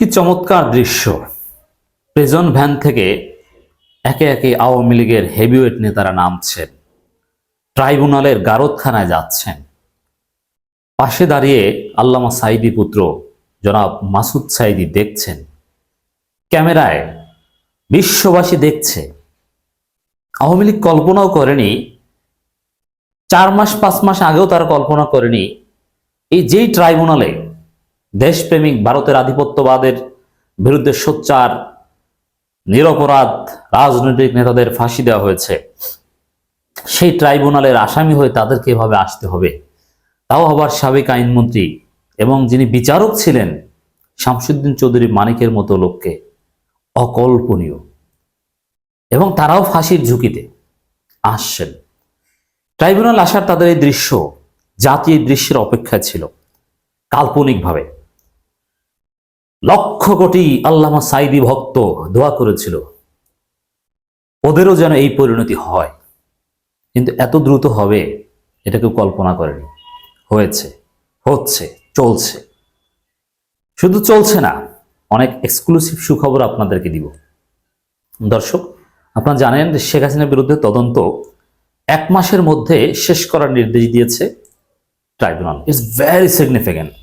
কি চমৎকার দৃশ্য! প্রিজন ভ্যান থেকে একে একে আওয়ামী লীগের হেভিওয়েট নেতারা নামছেন, ট্রাইব্যুনালের গারদখানায় যাচ্ছেন। পাশে দাঁড়িয়ে আল্লামা সাঈদী পুত্র জনাব মাসুদ সাঈদী দেখছেন, ক্যামেরায় বিশ্ববাসী দেখছে। আওয়ামী লীগ কল্পনাও করেনি, 4 মাস 5 মাস আগেও তারা কল্পনা করেনি এই যেই ট্রাইব্যুনালে দেশপ্রেমিক ভারতের আধিপত্যবাদের বিরুদ্ধে সোচ্চার নিরপরাধ রাজনৈতিক নেতাদের ফাঁসি দেওয়া হয়েছে, সেই ট্রাইব্যুনালের আসামি হয়ে তাদেরকে এভাবে আসতে হবে, তাও আবার সাবেক আইনমন্ত্রী এবং যিনি বিচারক ছিলেন শামসুদ্দিন চৌধুরী মানিকের মতো লোককে। অকল্পনীয়। এবং তারাও ফাঁসির ঝুঁকিতে আসছেন। ট্রাইব্যুনাল আসার তাদের এই দৃশ্য জাতি এই দৃশ্যের অপেক্ষায় ছিল। কাল্পনিকভাবে লক্ষ কোটি আল্লামা সাঈদী ভক্ত দোয়া করেছিল ওদেরও যেন এই পরিণতি হয়, কিন্তু এত দ্রুত হবে এটা কেউ কল্পনা করেনি। হয়েছে, হচ্ছে, চলছে। শুধু চলছে না, অনেক এক্সক্লুসিভ সুখবর আপনাদেরকে দিব। দর্শক, আপনারা জানেন যে শেখ হাসিনার বিরুদ্ধে তদন্ত 1 মাসের মধ্যে শেষ করার নির্দেশ দিয়েছে ট্রাইব্যুনাল। It's very significant.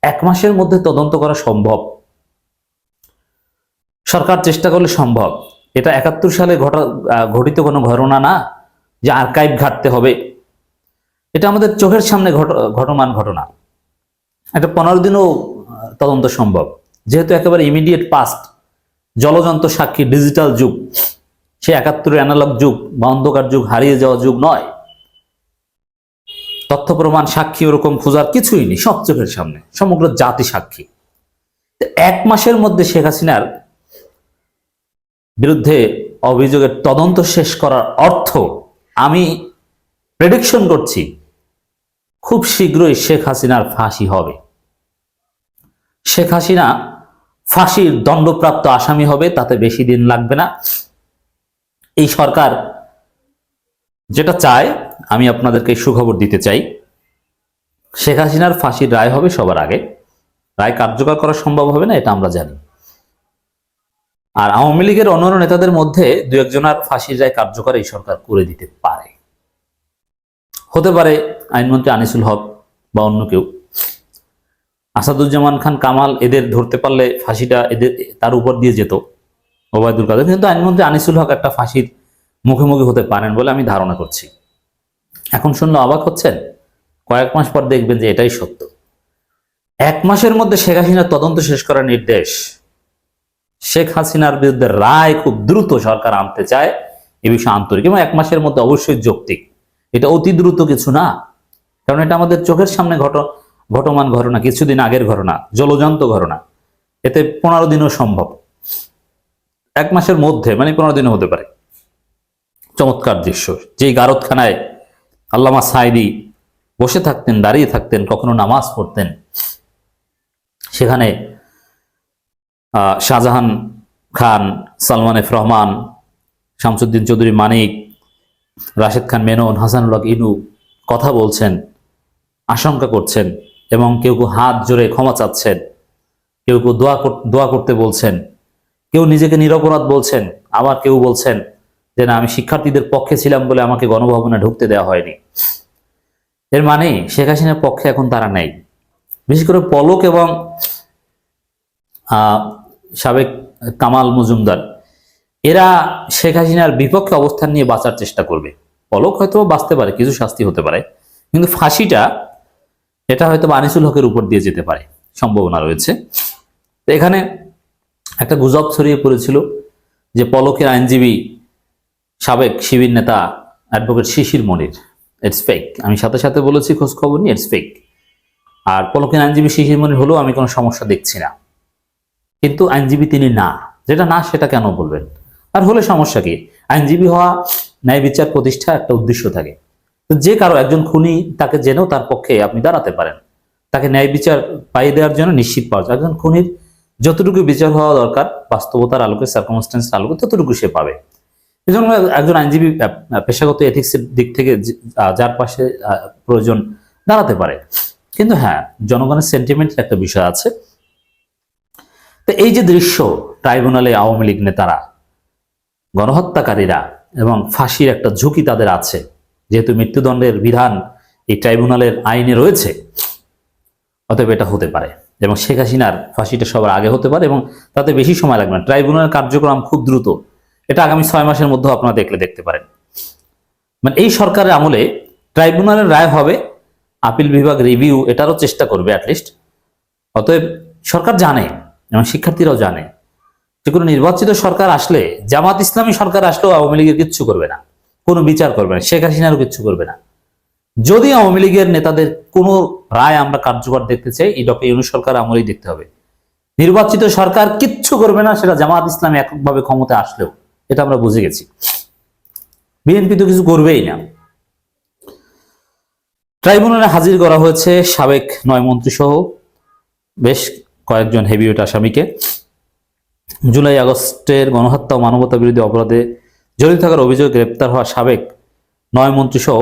1 মাসের মধ্যে তদন্ত করা সম্ভব, সরকার চেষ্টা করলে সম্ভব। এটা 71 সালে ঘটিত কোনো ঘটনা না যে আর্কাইভ ঘাটতে হবে। এটা আমাদের চোখের সামনে ঘটমান ঘটনা। এটা 15 দিনও তদন্ত সম্ভব, যেহেতু একেবারে ইমিডিয়েট পাস্ট, জলযন্ত্র সাক্ষী ডিজিটাল যুগ। সে 71 অ্যানালগ যুগ বা অন্ধকার যুগ, হারিয়ে যাওয়া যুগ নয়। তথ্য প্রমাণ সাক্ষী ওরকম খোঁজার কিছুই নেই, সব চোখের সামনে, সমগ্র জাতি সাক্ষী। 1 মাসের মধ্যে শেখ হাসিনার বিরুদ্ধে অভিযোগের তদন্ত শেষ করার অর্থ, আমি প্রেডিকশন করছি, খুব শীঘ্রই শেখ হাসিনার ফাঁসি হবে। শেখ হাসিনা ফাঁসির দণ্ডপ্রাপ্ত আসামি হবে, তাতে বেশি দিন লাগবে না। এই সরকার যেটা চায়, আমি আপনাদেরকে সুখবর দিতে চাই, শেখ হাসিনার ফাঁসির রায় হবে সবার আগে। রায় কার্যকর করা সম্ভব হবে না, এটা আমরা জানি। আর আওয়ামী লীগের অন্যান্য নেতাদের মধ্যে 2-1 জনের ফাঁসির রায় কার্যকর এই সরকার করে দিতে পারে। হতে পারে আইনমন্ত্রী আনিসুল হক বা অন্য কেউ। আসাদুজ্জামান খান কামাল এদের ধরতে পারলে ফাঁসিটা এদের তার উপর দিয়ে যেত, ওবায়দুল কাদের। কিন্তু আইনমন্ত্রী আনিসুল হক একটা ফাঁসির মুখোমুখি হতে পারেন বলে আমি ধারণা করছি। এখন শুনলে অবাক হচ্ছেন, কয়েক মাস পর দেখবেন যে এটাই সত্য। 1 মাসের মধ্যে শেখ হাসিনার তদন্ত শেষ করার নির্দেশ। শেখ হাসিনার বিরুদ্ধে রায় খুব দ্রুত সরকার আনতে চায়, এ বিষয়ে আন্তরিক, এবং 1 মাসের মধ্যে অবশ্যই যৌক্তিক। এটা অতি দ্রুত কিছু না, কারণ এটা আমাদের চোখের সামনে ঘটমান ঘটনা, কিছুদিন আগের ঘটনা, জলজান্ত ঘটনা। এতে 15 দিনও সম্ভব। 1 মাসের মধ্যে মানে 15 দিনও হতে পারে। চমৎকার দৃশ্য। যেই গারদখানায় আল্লামা সাঈদী বসে থাকতেন, দাঁড়িয়ে থাকতেন, কখনো নামাজ পড়তেন, সেখানে শাহজাহান খান, সালমান এফ রহমান, শামসুদ্দিন চৌধুরী মানিক, রাশেদ খান মেনন, হাসানুল হক ইনু কথা বলছেন, আশঙ্কা করছেন, এবং কেউ কেউ হাত জোরে ক্ষমা চাচ্ছেন, কেউ কেউ দোয়া করতে বলছেন, কেউ নিজেকে নিরপরাধ বলছেন, আবার কেউ বলছেন যে না, আমি শিক্ষার্থীদের পক্ষে ছিলাম বলে আমাকে গণভবনে ঢুকতে দেওয়া হয়নি। এর মানে শেখ হাসিনার পক্ষে এখন তারা নেই। বিশেষ করে পলক এবং সাবেক কামাল মজুমদার, এরা শেখ হাসিনার বিপক্ষে অবস্থান নিয়ে বাঁচার চেষ্টা করবে। পলক হয়তো বাঁচতে পারে, কিছু শাস্তি হতে পারে, কিন্তু ফাঁসিটা এটা হয়তো আনিসুল হকের উপর দিয়ে যেতে পারে, সম্ভাবনা রয়েছে। এখানে একটা গুজব ছড়িয়ে পড়েছিল যে পলকের আইনজীবী সাবেক শিবির নেতা advocate Shishir Monir. It's fake. আমি সাথে সাথে বলেছি, খোঁজ খবর নিয়ে, ইটস ফেক। আর পলকের আইনজীবী শিশির মনির হলেও আমি কোনো সমস্যা দেখছি না, কিন্তু আইনজীবী তিনি না। যেটা না সেটা কেন বলবেন? আর হলে সমস্যা কি? আইনজীবী হওয়া, ন্যায় বিচার প্রতিষ্ঠা একটা উদ্দেশ্য থাকে। তো যে কারো একজন খুনি, তাকে জেনেও তার পক্ষে আপনি দাঁড়াতে পারেন, তাকে ন্যায় বিচার পাইয়ে দেওয়ার জন্য নিশ্চিত পাওয়া যায়। একজন খুনির যতটুকু বিচার হওয়া দরকার বাস্তবতার আলোকে, সার্কামস্টেন্সের আলোকে, ততটুকু সে পাবে। এই জন্য একজন আইনজীবী পেশাগত এথিক্সের দিক থেকে যার পাশে প্রয়োজন দাঁড়াতে পারে। কিন্তু হ্যাঁ, জনগণের সেন্টিমেন্টের একটা বিষয় আছে। তো এই যে দৃশ্য, ট্রাইব্যুনালে আওয়ামী লীগ নেতারা, গণহত্যাকারীরা এবং ফাঁসির একটা ঝুঁকি তাদের আছে, যেহেতু মৃত্যুদণ্ডের বিধান এই ট্রাইব্যুনালের আইনে রয়েছে, অতএব এটা হতে পারে। এবং শেখ হাসিনার ফাঁসিটা সবার আগে হতে পারে এবং তাতে বেশি সময় লাগবে না। ট্রাইব্যুনালের কার্যক্রম খুব দ্রুত, এটা আগামী 6 মাসের মধ্যে আপনারা দেখতে পারেন। মানে এই সরকারের আমলে ট্রাইব্যুনালের রায় হবে, আপিল বিভাগ রিভিউ এটারও চেষ্টা করবে অ্যাটলিস্ট। অতএব সরকার জানে এবং শিক্ষার্থীরাও জানে যে কোনো নির্বাচিত সরকার আসলে, জামাত ইসলামী সরকার আসলেও আওয়ামী লীগের কিচ্ছু করবে না, কোনো বিচার করবে না, শেখ হাসিনারও কিচ্ছু করবে না। যদি আওয়ামী লীগের নেতাদের কোনো রায় আমরা কার্যকর দেখতে চাই, এই ডক্টর ইউনূস সরকার আমলেই দেখতে হবে। নির্বাচিত সরকার কিচ্ছু করবে না, সেটা জামাত ইসলামী এককভাবে ক্ষমতা আসলেও, এটা আমরা বুঝে গেছি। বিএনপি তো কিছু করবেই না। ট্রাইব্যুনালে হাজির করা হয়েছে সাবেক 9 মন্ত্রী সহ বেশ কয়েকজন হেভিওয়েট আসামিকে। জুলাই আগস্টের গণহত্যা ও মানবতা বিরোধী অপরাধে জড়িত থাকার অভিযোগে গ্রেপ্তার হওয়া সাবেক 9 মন্ত্রী সহ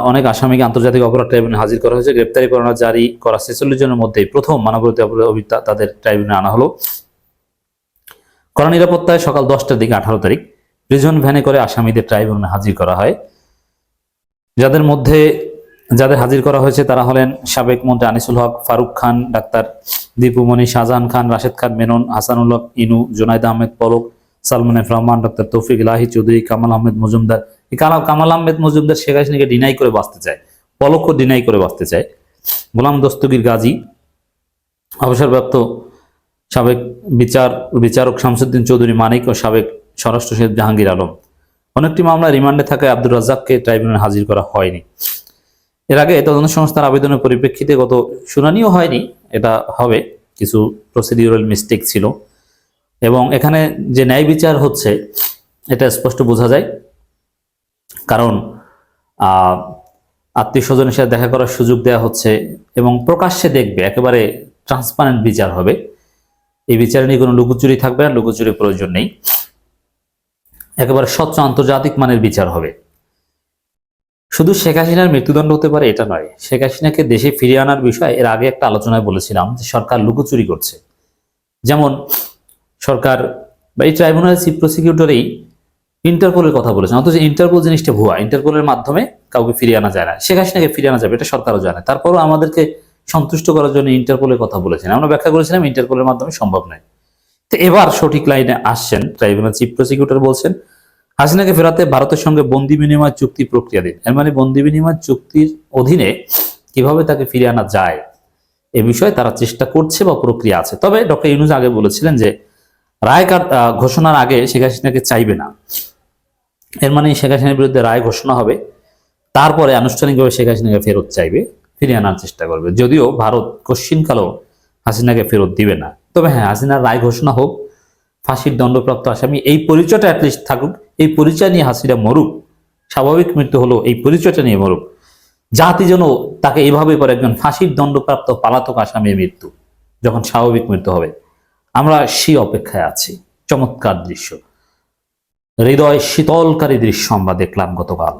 অনেক আসামিকে আন্তর্জাতিক অপরাধ ট্রাইব্যুনালে হাজির করা হয়েছে। গ্রেপ্তারি পরোয়ানা জারি করা 46 জনের মধ্যে প্রথম মানবতা অভিযোগে তাদের ট্রাইব্যুনালে আনা হলো। কড়া নিরাপত্তায় সকাল 10টার দিকে 18 তারিখ প্রিজন ভ্যানে করে আসামিদের ট্রাইব্যুনালে হাজির করা হয়। যাদের হাজির করা হয়েছে তারা হলেন সাবেক মন্ত্রী আনিসুল হক, ফারুক খান, ডাক্তার দীপুমণি, শাহজাহান খান, রাশেদ খান মেনন, হাসানুল হক ইনু, জুনাইদ আহমেদ পলক, সালমান এফ রহমান, ডাক্তার তৌফিক ইলাহি চৌধুরী, কামাল আহমেদ মজুমদার। এই কামাল আহমেদ মজুমদার শেখ হাসিনাকে ডিনাই করে বাঁচতে চায়, পলকও ডিনাই করে বাঁচতে চায়। গোলাম দস্তগীর গাজী, অবসরপ্রাপ্ত সাবেক বিচারক শামসুদ্দিন চৌধুরী মানিক ও সাবেক স্বরাষ্ট্র সচিব জাহাঙ্গীর আলম। অনেকটি মামলায় রিমান্ডে থাকায় আব্দুর রাজ্জাককে ট্রাইব্যুনালে হাজির করা হয়নি। এর আগে তদন্ত সংস্থার আবেদনের পরিপ্রেক্ষিতে গত শুনানিও হয়নি, এটা হবে, কিছু প্রসিডিউরাল মিস্টেক ছিল। এবং এখানে যে ন্যায় বিচার হচ্ছে এটা স্পষ্ট বোঝা যায়, কারণ আত্মীয় স্বজনের সাথে দেখা করার সুযোগ দেওয়া হচ্ছে এবং প্রকাশ্যে দেখবে, একেবারে ট্রান্সপারেন্ট বিচার হবে। এই বিচারে নিয়ে কোনো লুকোচুরি থাকবে না, লুকোচুরির প্রয়োজন নেই, একেবারে স্বচ্ছ আন্তর্জাতিক মানের বিচার হবে। শুধু শেখ হাসিনার মৃত্যুদণ্ড হতে পারে এটা নয়, শেখ হাসিনাকে দেশে ফিরিয়ে আনার বিষয়ে এর আগে একটা আলোচনায় বলেছিলাম যে সরকার লুকোচুরি করছে। যেমন সরকার বা এই ট্রাইব্যুনালের চিফ প্রসিকিউটরেই ইন্টারপোলের কথা বলেছেন, অথচ ইন্টারপোল জিনিসটা ভুয়া। ইন্টারপোলের মাধ্যমে কাউকে ফিরিয়ে আনা যায় না, শেখ হাসিনাকে ফিরিয়ে আনা যাবে এটা সরকারও জানে, তারপরও আমাদেরকে সন্তুষ্ট করার জন্য ইন্টারপোলের কথা বলেছেন। আমরা ব্যাখ্যা করেছিলাম ইন্টারপোলের মাধ্যমে সম্ভব নয়। তো এবার সঠিক লাইনে আসছেন ট্রাইব্যুনাল চিফ প্রসিকিউটর, বলছেন হাসিনাকে ফেরাতে ভারতের সঙ্গে বন্দি বিনিময় চুক্তি প্রক্রিয়াধীন। এর মানে বন্দি বিনিময় চুক্তির অধীনে কিভাবে তাকে ফিরিয়ে আনা যায় এ বিষয়ে তারা চেষ্টা করছে বা প্রক্রিয়া আছে। তবে ডক্টর ইউনূস আগে বলেছিলেন যে রায় ঘোষণার আগে শেখ হাসিনাকে চাইবে না। এর মানে শেখ হাসিনার বিরুদ্ধে রায় ঘোষণা হবে, তারপরে আনুষ্ঠানিকভাবে শেখ হাসিনাকে ফেরত চাইবে, ফিরিয়ে আনার চেষ্টা করবে। যদিও ভারত কোশ্চিনকালেও হাসিনাকে ফেরত দিবে না। তবে হ্যাঁ, হাসিনার রায় ঘোষণা হোক, ফাঁসির দণ্ডপ্রাপ্ত আসামি, এই পরিচয়টা অ্যাটলিস্ট থাকুক, এই পরিচয় নিয়ে হাসিনা মরুক, স্বাভাবিক মৃত্যু হলো এই পরিচয়টা নিয়ে মরুক, জাতি যেন তাকে এইভাবে করে একজন ফাঁসির দণ্ডপ্রাপ্ত পালাতক আসামির মৃত্যু যখন স্বাভাবিক মৃত্যু হবে, আমরা সেই অপেক্ষায় আছি। চমৎকার দৃশ্য, হৃদয় শীতলকারী দৃশ্য আমরা দেখলাম গতকাল।